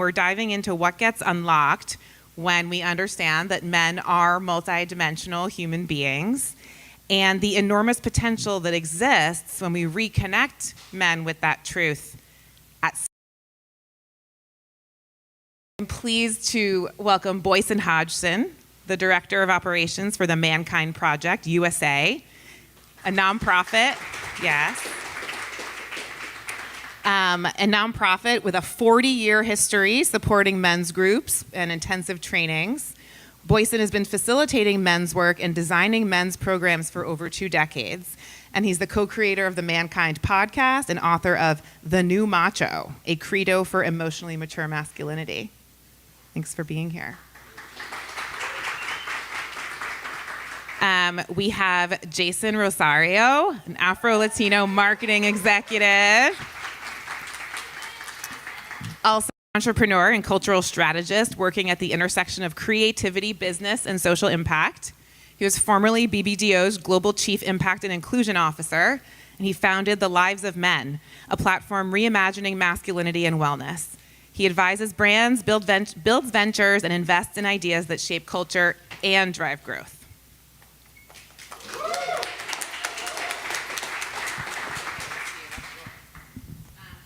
We're diving into what gets unlocked when we understand that men are multidimensional human beings and the enormous potential that exists when we reconnect men with that truth. I'm pleased to welcome Boysen Hodgson, the Director of Operations for the Mankind Project USA, a nonprofit, yes. A nonprofit with a 40-year history supporting men's groups and intensive trainings. Boysen has been facilitating men's work and designing men's programs for over 2 decades. And he's the co-creator of the Mankind podcast and author of The New Macho, a credo for emotionally mature masculinity. Thanks for being here. We have Jason Rosario, an Afro-Latino marketing executive. Also entrepreneur and cultural strategist working at the intersection of creativity, business, and social impact. He was formerly BBDO's Global Chief Impact and Inclusion Officer, and he founded The Lives of Men, a platform reimagining masculinity and wellness. He advises brands, builds ventures, and invests in ideas that shape culture and drive growth.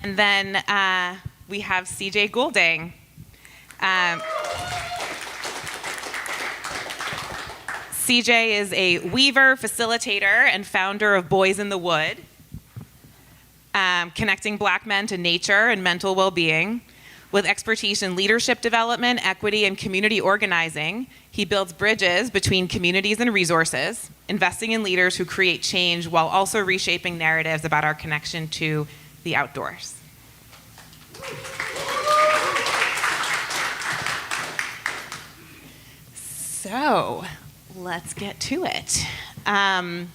And then we have CJ Goulding. CJ is a weaver, facilitator, and founder of Boyz in the Wood, connecting Black men to nature and mental well-being. With expertise in leadership development, equity, and community organizing, he builds bridges between communities and resources, investing in leaders who create change while also reshaping narratives about our connection to the outdoors. So, let's get to it. I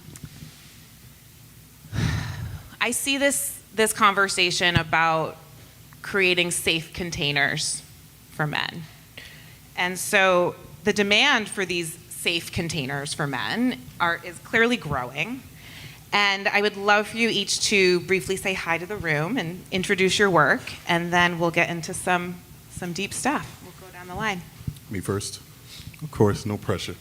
see this conversation about creating safe containers for men. And so the demand for these safe containers for men is clearly growing. And I would love for you each to briefly say hi to the room and introduce your work, and then we'll get into some deep stuff. We'll go down the line. Me first? Of course, no pressure.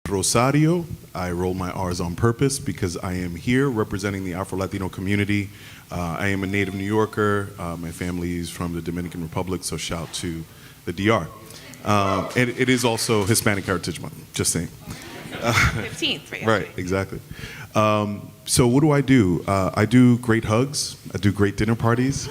Rosario, I roll my R's on purpose because I am here representing the Afro-Latino community. I am a native New Yorker. My family is from the Dominican Republic, so shout to the DR. And it is also Hispanic Heritage Month, just saying. 15th, right? Right, exactly. So what do? I do great hugs. I do great dinner parties.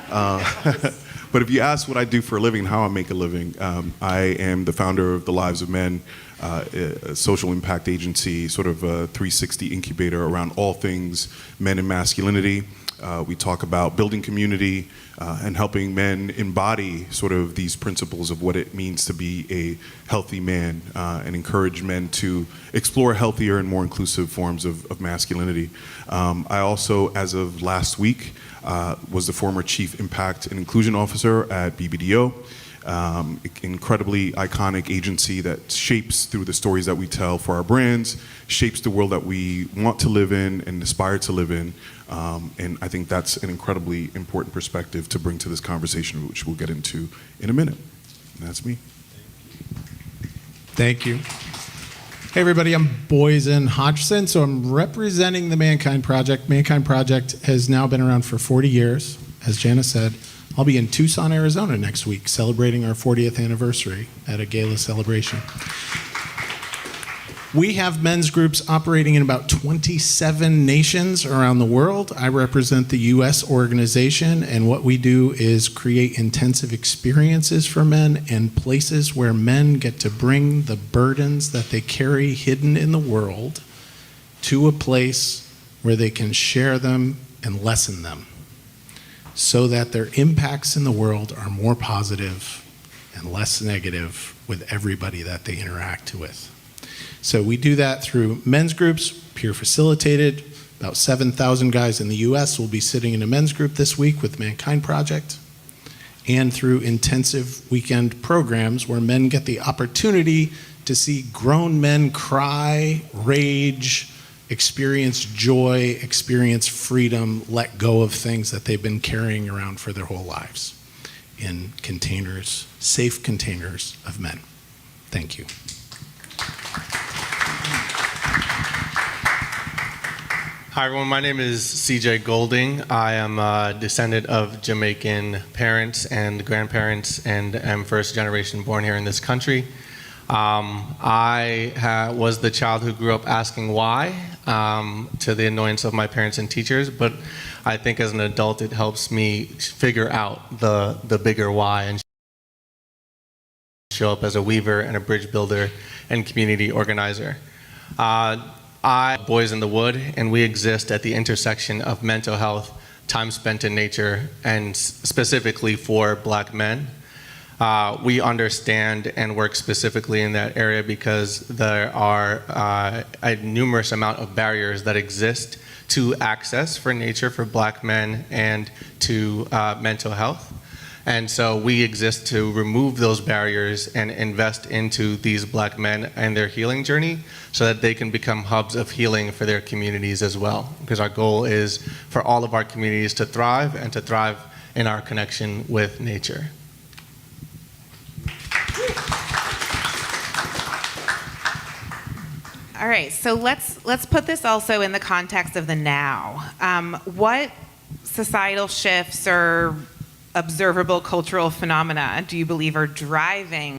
But if you ask what I do for a living and how I make a living, I am the founder of The Lives of Men, a social impact agency, sort of a 360 incubator around all things men and masculinity. We talk about building community and helping men embody sort of these principles of what it means to be a healthy man and encourage men to explore healthier and more inclusive forms of masculinity. I also, as of last week, was the former Chief Impact and Inclusion Officer at BBDO, incredibly iconic agency that shapes through the stories that we tell for our brands, shapes the world that we want to live in and aspire to live in. And I think that's an incredibly important perspective to bring to this conversation, which we'll get into in a minute. And that's me. Thank you. Hey everybody, I'm Boysen Hodgson, so I'm representing the Mankind Project. Mankind Project has now been around for 40 years. As Janna said, I'll be in Tucson, Arizona next week, celebrating our 40th anniversary at a gala celebration. We have men's groups operating in about 27 nations around the world. I represent the US organization, and what we do is create intensive experiences for men and places where men get to bring the burdens that they carry hidden in the world to a place where they can share them and lessen them, so that their impacts in the world are more positive and less negative with everybody that they interact with. So we do that through men's groups, peer facilitated. About 7,000 guys in the US will be sitting in a men's group this week with Mankind Project, and through intensive weekend programs where men get the opportunity to see grown men cry, rage, experience joy, experience freedom, let go of things that they've been carrying around for their whole lives in containers, safe containers of men. Thank you. Hi everyone, my name is CJ Goulding. I am a descendant of Jamaican parents and grandparents and am first generation born here in this country. I was the child who grew up asking why, to the annoyance of my parents and teachers, but I think as an adult it helps me figure out the bigger why and show up as a weaver and a bridge builder and community organizer. Boyz in the Wood, and we exist at the intersection of mental health, time spent in nature, and specifically for Black men. We understand and work specifically in that area because there are a numerous amount of barriers that exist to access for nature for Black men and to mental health. And so we exist to remove those barriers and invest into these Black men and their healing journey so that they can become hubs of healing for their communities as well. Because our goal is for all of our communities to thrive and to thrive in our connection with nature. All right, so let's put this also in the context of the now. What societal shifts or observable cultural phenomena do you believe are driving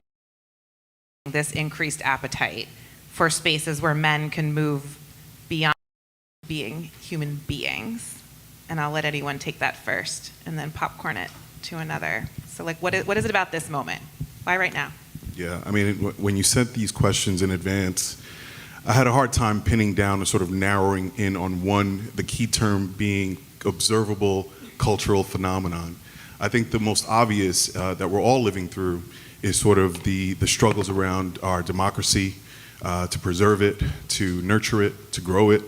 this increased appetite for spaces where men can move beyond being human beings? And I'll let anyone take that first and then popcorn it to another. So like, what is it about this moment? Why right now? Yeah, I mean, when you sent these questions in advance, I had a hard time pinning down or sort of narrowing in on one, the key term being observable cultural phenomenon. I think the most obvious that we're all living through is sort of the struggles around our democracy, to preserve it, to nurture it, to grow it,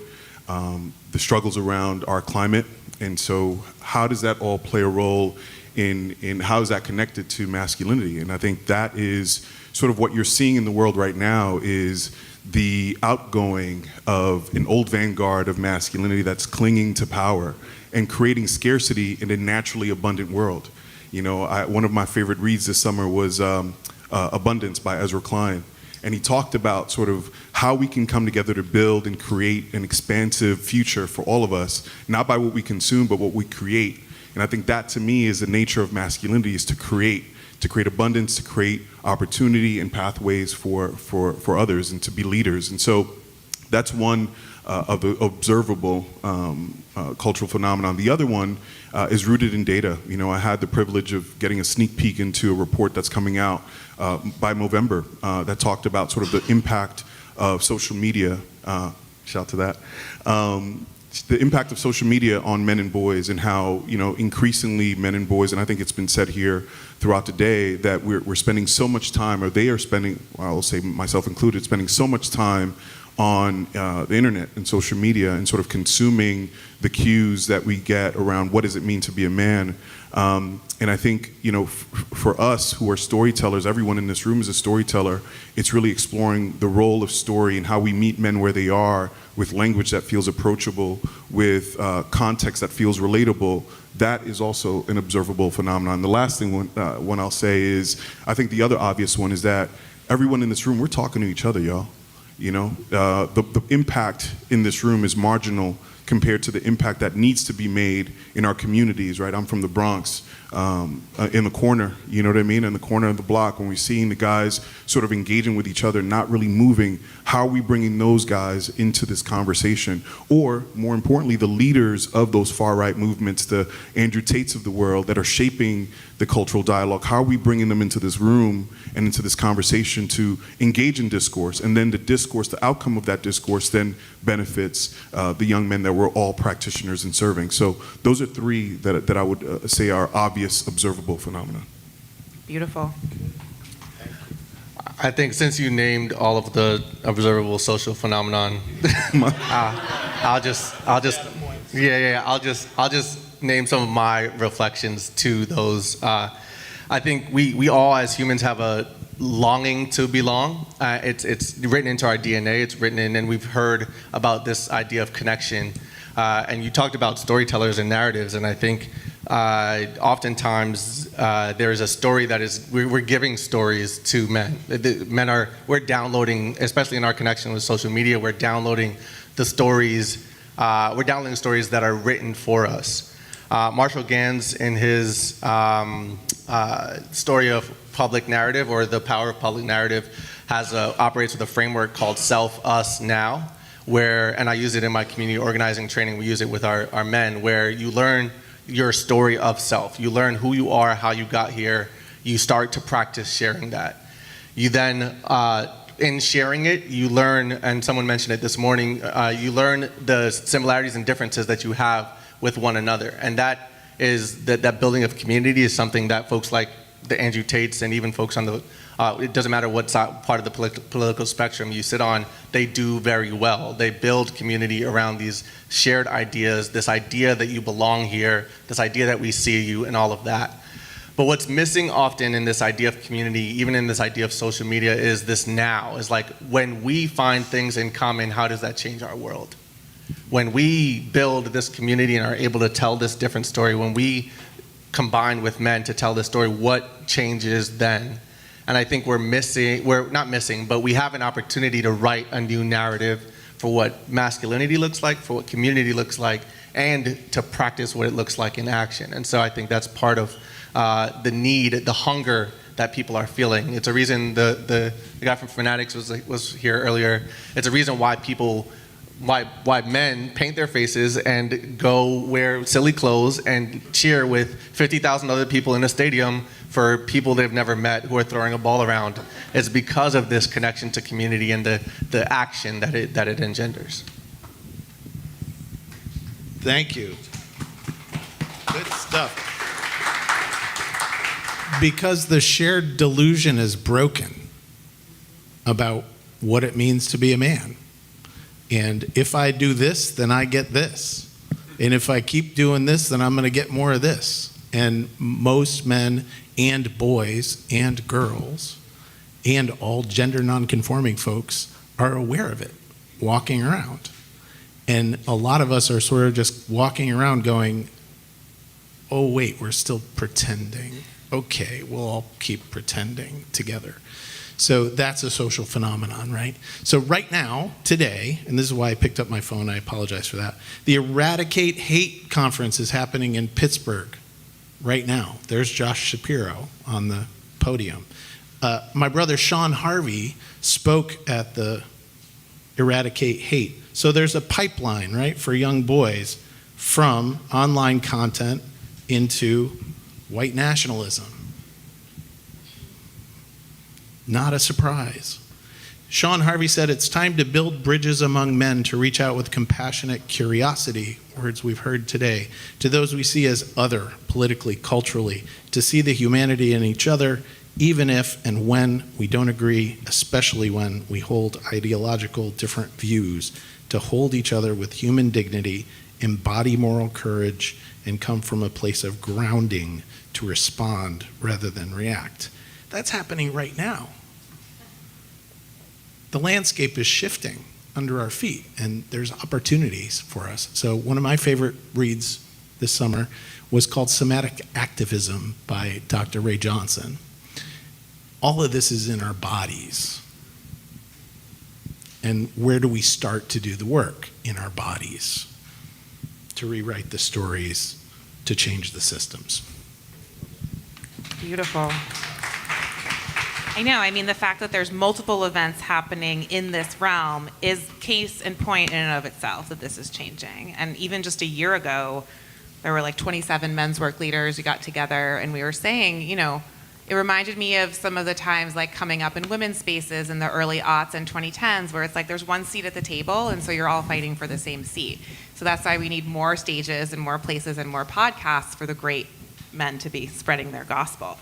the struggles around our climate. And so how does that all play a role in how is that connected to masculinity? And I think that is sort of what you're seeing in the world right now is the outgoing of an old vanguard of masculinity that's clinging to power and creating scarcity in a naturally abundant world. You know, one of my favorite reads this summer was Abundance by Ezra Klein. And he talked about sort of how we can come together to build and create an expansive future for all of us, not by what we consume, but what we create. And I think that to me is the nature of masculinity, is to create abundance, to create opportunity and pathways for others and to be leaders. And so that's one of the observable cultural phenomenon. The other one is rooted in data. You know, I had the privilege of getting a sneak peek into a report that's coming out by November that talked about sort of the impact of social media. Shout out to that. The impact of social media on men and boys, and how, you know, increasingly men and boys, and I think it's been said here throughout the day, that we're spending so much time, or they are spending, I'll say myself included, spending so much time on the internet and social media and sort of consuming the cues that we get around what does it mean to be a man. And I think, you know, for us who are storytellers, everyone in this room is a storyteller, it's really exploring the role of story and how we meet men where they are, with language that feels approachable, with context that feels relatable. That is also an observable phenomenon. The last thing one I'll say is, I think the other obvious one is that everyone in this room, we're talking to each other, y'all. You know, the impact in this room is marginal compared to the impact that needs to be made in our communities, right? I'm from the Bronx, in the corner, you know what I mean? In the corner of the block, when we're seeing the guys sort of engaging with each other, not really moving, how are we bringing those guys into this conversation? Or, more importantly, the leaders of those far-right movements, the Andrew Tates of the world that are shaping the cultural dialogue, how are we bringing them into this room and into this conversation to engage in discourse? And then the discourse, the outcome of that discourse then benefits the young men that we're all practitioners in serving. So those are three that I would say are obvious observable phenomena. Beautiful. I think since you named all of the observable social phenomenon, I'll just name some of my reflections to those. I think we all as humans have a longing to belong. It's written into our DNA. It's written in, and we've heard about this idea of connection. And you talked about storytellers and narratives, and I think oftentimes there is a story that is we're giving stories to men. We're downloading, especially in our connection with social media, we're downloading the stories. We're downloading stories that are written for us. Marshall Gans, in his story of public narrative, or the power of public narrative, operates with a framework called Self, Us, Now, and I use it in my community organizing training. We use it with our men, where you learn your story of self. You learn who you are, how you got here. You start to practice sharing that. You then, in sharing it, you learn, and someone mentioned it this morning, you learn the similarities and differences that you have with one another. And that building of community is something that folks like the Andrew Tates and even folks on it doesn't matter what part of the political spectrum you sit on, they do very well. They build community around these shared ideas, this idea that you belong here, this idea that we see you, and all of that. But what's missing often in this idea of community, even in this idea of social media, is this now. Is like, when we find things in common, how does that change our world? When we build this community and are able to tell this different story, when we combine with men to tell this story, what changes then? And I think we're not missing, but we have an opportunity to write a new narrative for what masculinity looks like, for what community looks like, and to practice what it looks like in action. And so I think that's part of the need, the hunger that people are feeling. It's a reason the guy from Fanatics was here earlier. It's a reason why why men paint their faces and go wear silly clothes and cheer with 50,000 other people in a stadium for people they've never met who are throwing a ball around. It's because of this connection to community and the action that it engenders. Thank you. Good stuff. Because the shared delusion is broken about what it means to be a man. And if I do this, then I get this. And if I keep doing this, then I'm going to get more of this. And most men and boys and girls and all gender nonconforming folks are aware of it, walking around. And a lot of us are sort of just walking around going, oh, wait, we're still pretending. Okay, we'll all keep pretending together. So that's a social phenomenon, right? So right now, today, and this is why I picked up my phone, I apologize for that, the Eradicate Hate Conference is happening in Pittsburgh right now. There's Josh Shapiro on the podium. My brother Sean Harvey spoke at the Eradicate Hate. So there's a pipeline, right, for young boys from online content into white nationalism. Not a surprise. Sean Harvey said, it's time to build bridges among men to reach out with compassionate curiosity, words we've heard today, to those we see as other, politically, culturally, to see the humanity in each other, even if and when we don't agree, especially when we hold ideological different views, to hold each other with human dignity, embody moral courage, and come from a place of grounding to respond rather than react. That's happening right now. The landscape is shifting under our feet, and there's opportunities for us. So one of my favorite reads this summer was called Somatic Activism by Dr. Ray Johnson. All of this is in our bodies. And where do we start to do the work? In our bodies. To rewrite the stories, to change the systems. Beautiful. I know. I mean, the fact that there's multiple events happening in this realm is case in point in and of itself that this is changing. And even just a year ago, there were like 27 men's work leaders who got together, and we were saying, you know, it reminded me of some of the times like coming up in women's spaces in the early aughts and 2010s, where it's like there's one seat at the table, and so you're all fighting for the same seat. So that's why we need more stages and more places and more podcasts for the great men to be spreading their gospel.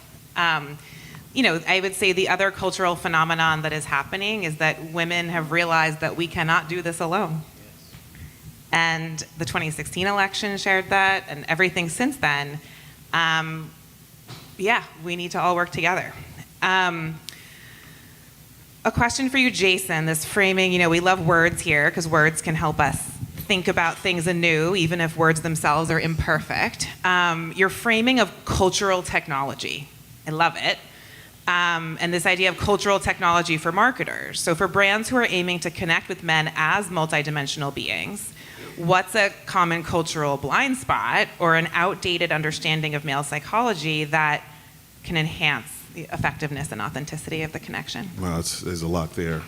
You know, I would say the other cultural phenomenon that is happening is that women have realized that we cannot do this alone. And the 2016 election shared that, and everything since then. Yeah, we need to all work together. a question for you, Jason. This framing, we love words here because words can help us think about things anew, even if words themselves are imperfect. Your framing of cultural technology, I love it. And this idea of cultural technology for marketers. So for brands who are aiming to connect with men as multidimensional beings, what's a common cultural blind spot or an outdated understanding of male psychology that can enhance the effectiveness and authenticity of the connection? Well, there's a lot there.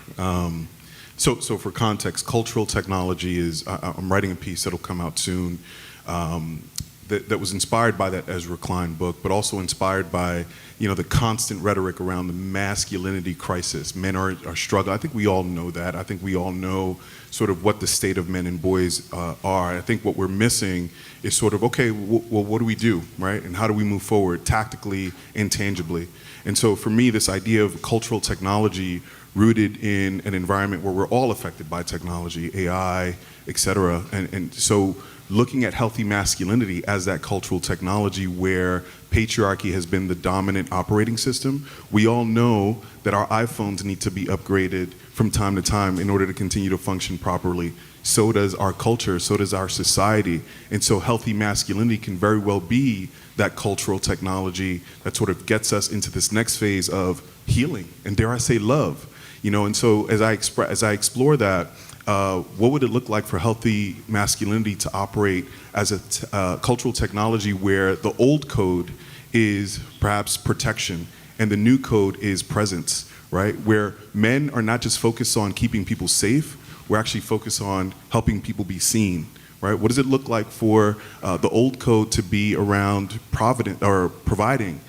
So for context, cultural technology is, I'm writing a piece that'll come out soon that was inspired by that Ezra Klein book, but also inspired by, the constant rhetoric around the masculinity crisis. Men are struggling. I think we all know that. I think we all know sort of what the state of men and boys are. I think what we're missing is sort of, okay, well, what do we do, right? And how do we move forward tactically and tangibly? And so for me, this idea of cultural technology rooted in an environment where we're all affected by technology, AI, et cetera. And so looking at healthy masculinity as that cultural technology where patriarchy has been the dominant operating system, we all know that our iPhones need to be upgraded from time to time in order to continue to function properly. So does our culture, so does our society. And so healthy masculinity can very well be that cultural technology that sort of gets us into this next phase of healing, and dare I say love. And so as I explore that, what would it look like for healthy masculinity to operate as a cultural technology where the old code is perhaps protection and the new code is presence, right? Where men are not just focused on keeping people safe, we're actually focused on helping people be seen, right? What does it look like for the old code to be around providing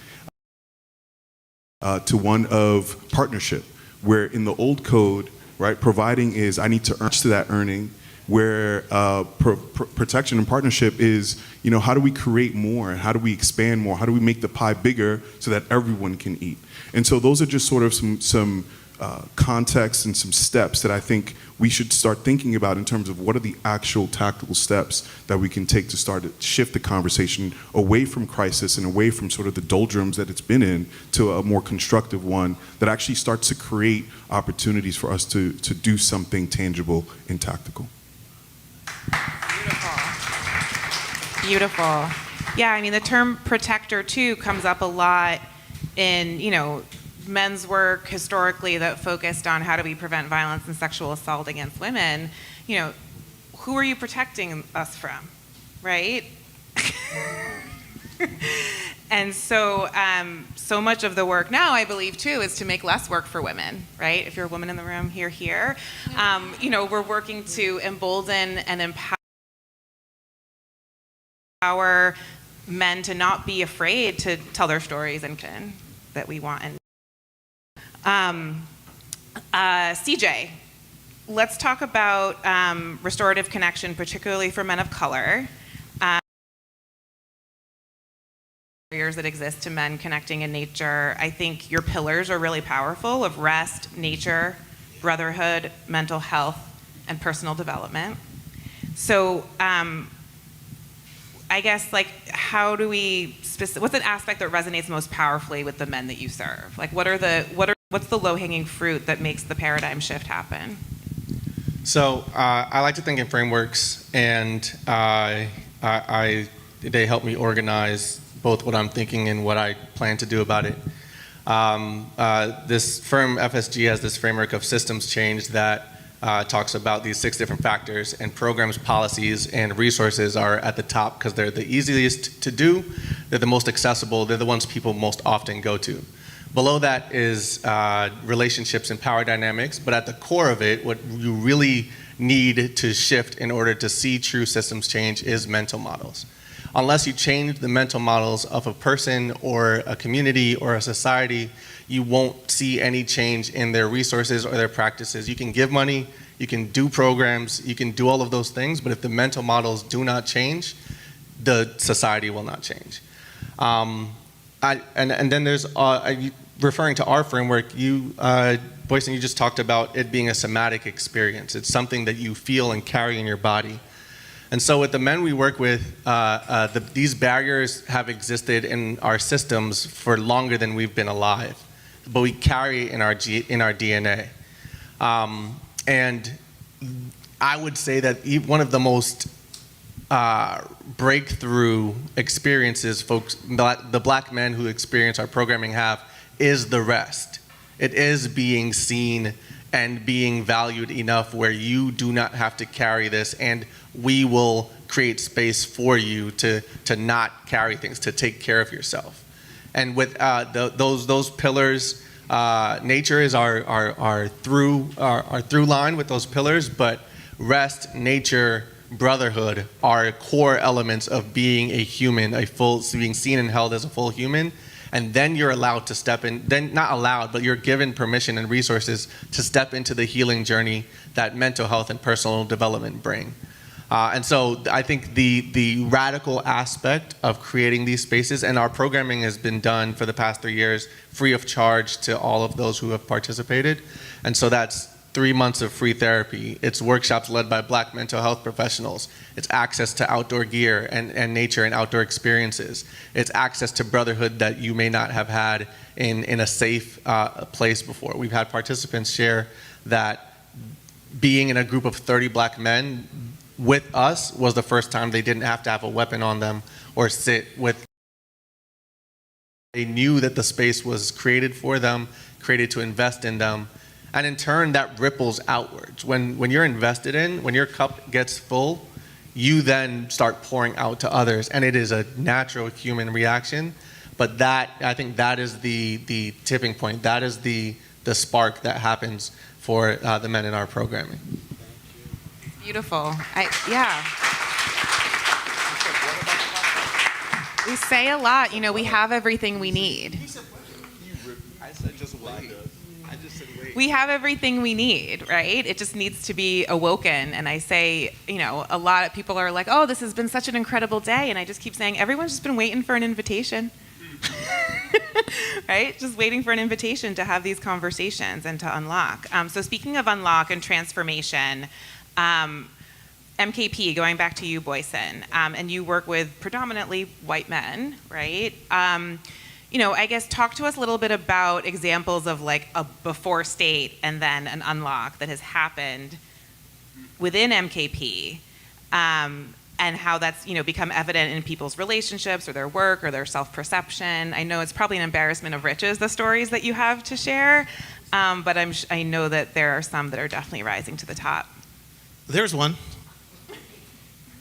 to one of partnership, where in the old code, right, providing is I need to earn to that earning, where protection and partnership is, how do we create more? How do we expand more? How do we make the pie bigger so that everyone can eat? And so those are just sort of some context and some steps that I think we should start thinking about in terms of what are the actual tactical steps that we can take to start to shift the conversation away from crisis and away from sort of the doldrums that it's been in to a more constructive one that actually starts to create opportunities for us to do something tangible and tactical. Beautiful. Yeah, the term protector too comes up a lot in, men's work historically that focused on how do we prevent violence and sexual assault against women. Who are you protecting us from, right? And so so much of the work now, I believe too, is to make less work for women, right? If you're a woman in the room, here. We're working to embolden and empower men to not be afraid to tell their stories and that we want. CJ, let's talk about restorative connection, particularly for men of color. Barriers that exist to men connecting in nature. I think your pillars are really powerful of rest, nature, brotherhood, mental health, and personal development. So I guess, how do we what's an aspect that resonates most powerfully with the men that you serve? What's the low-hanging fruit that makes the paradigm shift happen? So I like to think in frameworks, and they help me organize both what I'm thinking and what I plan to do about it. This firm, FSG, has this framework of systems change that talks about these 6 different factors, and programs, policies, and resources are at the top because they're the easiest to do, they're the most accessible, they're the ones people most often go to. Below that is relationships and power dynamics, but at the core of it, what you really need to shift in order to see true systems change is mental models. Unless you change the mental models of a person or a community or a society, you won't see any change in their resources or their practices. You can give money, you can do programs, you can do all of those things, but if the mental models do not change, the society will not change. And then there's, referring to our framework, Boysen, you just talked about it being a somatic experience. It's something that you feel and carry in your body. And so with the men we work with, these barriers have existed in our systems for longer than we've been alive. but we carry it in our DNA. And I would say that one of the most breakthrough experiences the black men who experience our programming have is the rest. It is being seen and being valued enough where you do not have to carry this, and we will create space for you to not carry things, to take care of yourself. And with those pillars, nature is our through line with those pillars, but rest, nature, brotherhood are core elements of being a human, being seen and held as a full human. And then you're allowed to step in, then not allowed, but you're given permission and resources to step into the healing journey that mental health and personal development bring. And so I think the radical aspect of creating these spaces, and our programming has been done for the past 3 years free of charge to all of those who have participated. And so that's 3 months of free therapy. It's workshops led by black mental health professionals. It's access to outdoor gear and nature and outdoor experiences. It's access to brotherhood that you may not have had in a safe place before. We've had participants share that being in a group of 30 black men with us was the first time they didn't have to have a weapon on them or sit with. They knew that the space was created for them, created to invest in them. And in turn, that ripples outwards. When you're invested in, when your cup gets full, you then start pouring out to others. And it is a natural human reaction. But I think that is the tipping point. That is the spark that happens for the men in our programming. Beautiful. Yeah. We say a lot, we have everything we need. I said just wait. I just said wait. We have everything we need, right? It just needs to be awoken. And I say, a lot of people are like, oh, this has been such an incredible day. And I just keep saying, everyone's just been waiting for an invitation. Right? Just waiting for an invitation to have these conversations and to unlock. So speaking of unlock and transformation, MKP, going back to you, Boysen, and you work with predominantly white men, right? I guess talk to us a little bit about examples of like a before state and then an unlock that has happened within MKP, and how that's I evident in people's relationships or their work or their self-perception. I know it's probably an embarrassment of riches, the stories that you have to share, but I know that there are some that are definitely rising to the top. There's one.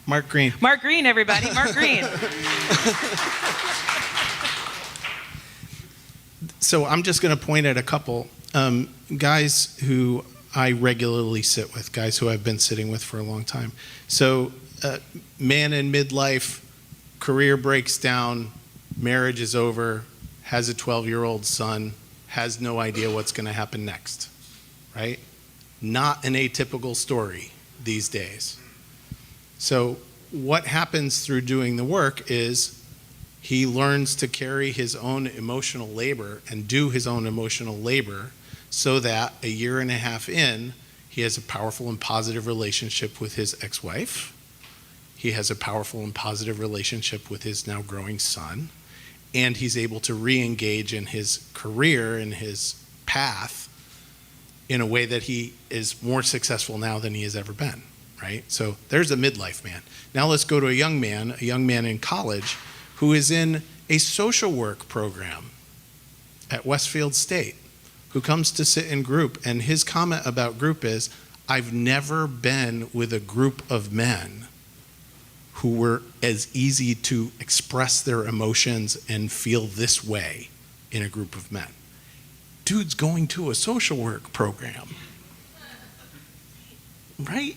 Mark Green. Mark Green, everybody. Mark Green. So I'm just going to point at a couple guys who I regularly sit with, guys who I've been sitting with for a long time. So man in midlife, career breaks down, marriage is over, has a 12-year-old son, has no idea what's going to happen next, right? Not an atypical story these days. So what happens through doing the work is he learns to carry his own emotional labor and do his own emotional labor so that a year and a half in, he has a powerful and positive relationship with his ex-wife. He has a powerful and positive relationship with his now growing son. And he's able to re-engage in his career and his path in a way that he is more successful now than he has ever been, right? So there's a midlife man. Now let's go to a young man in college who is in a social work program at Westfield State, who comes to sit in group, and his comment about group is, I've never been with a group of men who were as easy to express their emotions and feel this way in a group of men. Dude's going to a social work program, right?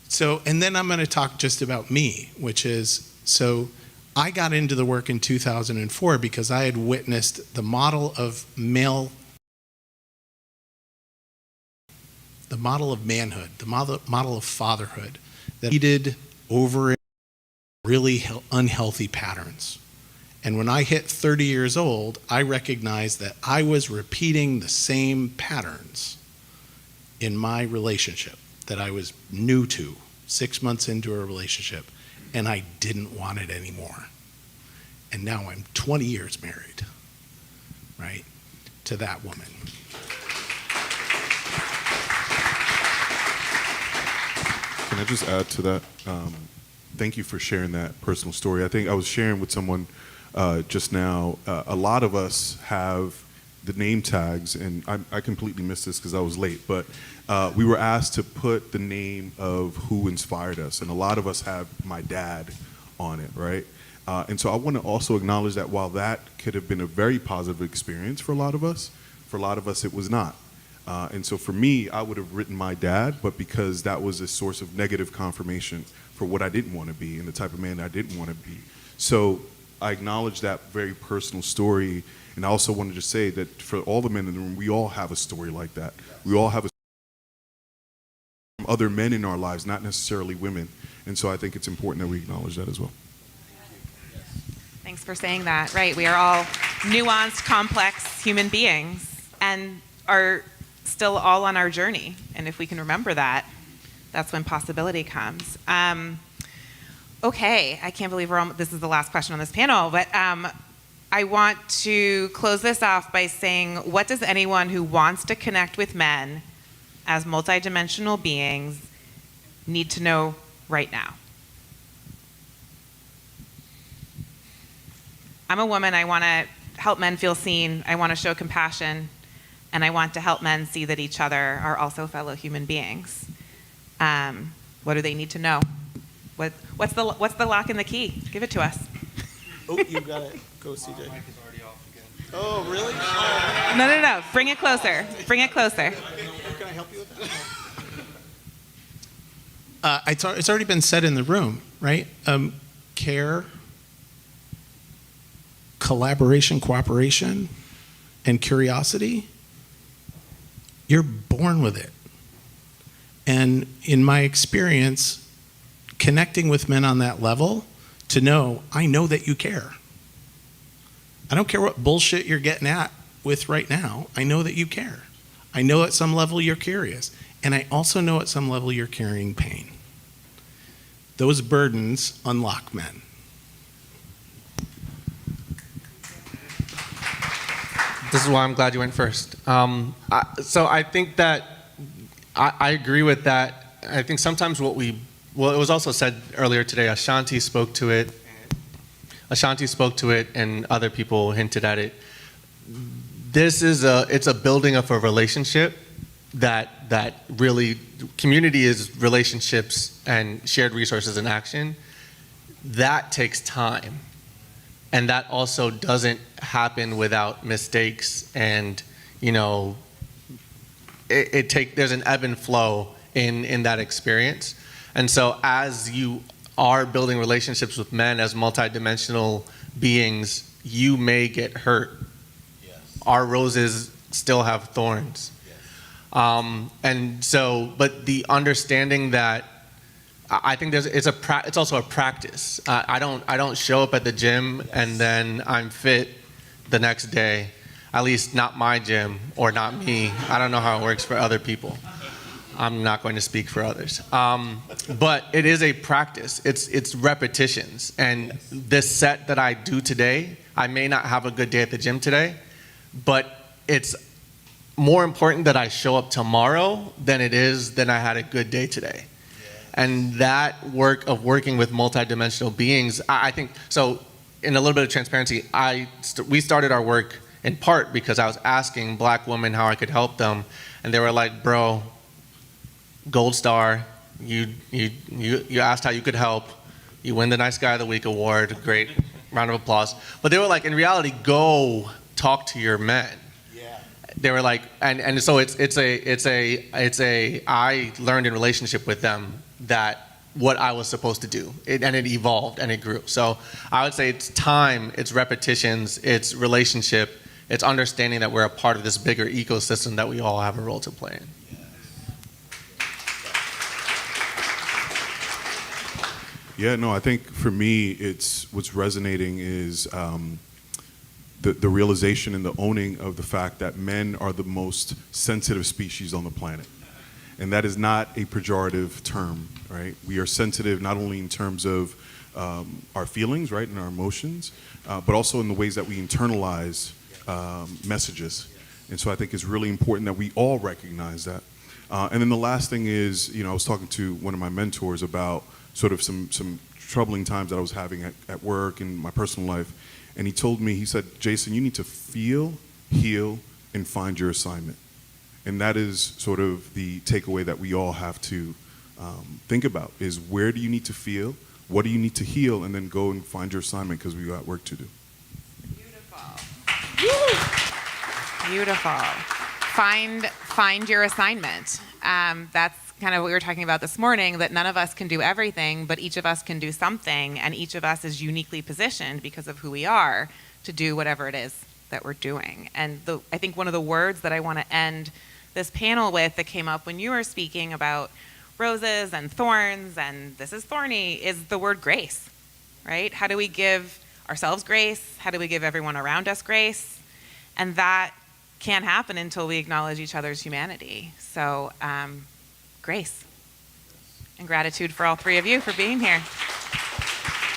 So, and then I'm going to talk just about me, which is, so I got into the work in 2004 because I had witnessed the model of manhood, the model of fatherhood that leaded over really unhealthy patterns. And when I hit 30 years old, I recognized that I was repeating the same patterns in my relationship that I was new to, 6 months into a relationship, and I didn't want it anymore. And now I'm 20 years married, right? to that woman. Can I just add to that? Thank you for sharing that personal story. I think I was sharing with someone just now. A lot of us have the name tags, and I completely missed this because I was late, but we were asked to put the name of who inspired us, and a lot of us have my dad on it, right? And so I want to also acknowledge that while that could have been a very positive experience for a lot of us it was not. And so for me, I would have written my dad, but because that was a source of negative confirmation for what I didn't want to be and the type of man that I didn't want to be. So I acknowledge that very personal story, and I also wanted to say that for all the men in the room, we all have a story like that. We all have a story from other men in our lives, not necessarily women. And so I think it's important that we acknowledge that as well. Thanks for saying that. Right, we are all nuanced, complex human beings and are still all on our journey. And if we can remember that, that's when possibility comes. Okay, I can't believe this is the last question on this panel, but I want to close this off by saying, what does anyone who wants to connect with men as multidimensional beings need to know right now? I'm a woman. I want to help men feel seen. I want to show compassion. And I want to help men see that each other are also fellow human beings. What do they need to know? What's the lock and the key? Give it to us. Oh, you got it. Go, CJ. My mic is already off again. Oh, really? No. Bring it closer. Bring it closer. Can I help you with that? It's already been said in the room, right? Care, collaboration, cooperation, and curiosity. You're born with it. And in my experience, connecting with men on that level, to know, I know that you care. I don't care what bullshit you're getting at with right now. I know that you care. I know at some level you're curious. And I also know at some level you're carrying pain. Those burdens unlock men. This is why I'm glad you went first. So I think that I agree with that. I think sometimes it was also said earlier today, Ashanti spoke to it, and other people hinted at it. It's a building of a relationship that really, community is relationships and shared resources in action. That takes time. And that also doesn't happen without mistakes, and there's an ebb and flow in that experience. And so as you are building relationships with men as multidimensional beings, you may get hurt. Yes. Our roses still have thorns. Yes. And so, but the understanding that I think it's also a practice. I don't show up at the gym and then I'm fit the next day. At least not my gym or not me. I don't know how it works for other people. I'm not going to speak for others. But it is a practice. It's repetitions. And this set that I do today, I may not have a good day at the gym today, but it's more important that I show up tomorrow than it is that I had a good day today. And that work of working with multidimensional beings, I think, so in a little bit of transparency, we started our work in part because I was asking black women how I could help them. And they were like, bro, gold star, you asked how you could help. You win the Nice Guy of the Week award, great round of applause. But they were like, in reality, go talk to your men. Yeah. They were like, and so I learned in relationship with them that what I was supposed to do, and it evolved and it grew. So I would say it's time, it's repetitions, it's relationship, it's understanding that we're a part of this bigger ecosystem that we all have a role to play in. Yeah, no, I think for me, what's resonating is the realization and the owning of the fact that men are the most sensitive species on the planet. And that is not a pejorative term, right? We are sensitive not only in terms of our feelings, right, and our emotions, but also in the ways that we internalize messages. And so I think it's really important that we all recognize that. And then the last thing is, I was talking to one of my mentors about sort of some troubling times that I was having at work and my personal life. And he told me, he said, Jason, you need to feel, heal, and find your assignment. And that is sort of the takeaway that we all have to think about, is where do you need to feel, what do you need to heal, and then go and find your assignment, because we got work to do. Beautiful. Find your assignment. That's kind of what we were talking about this morning, that none of us can do everything, but each of us can do something, and each of us is uniquely positioned because of who we are to do whatever it is that we're doing. And I think one of the words that I want to end this panel with that came up when you were speaking about roses and thorns and this is thorny is the word grace, right? How do we give ourselves grace? How do we give everyone around us grace? And that can't happen until we acknowledge each other's humanity. So grace and gratitude for all three of you for being here.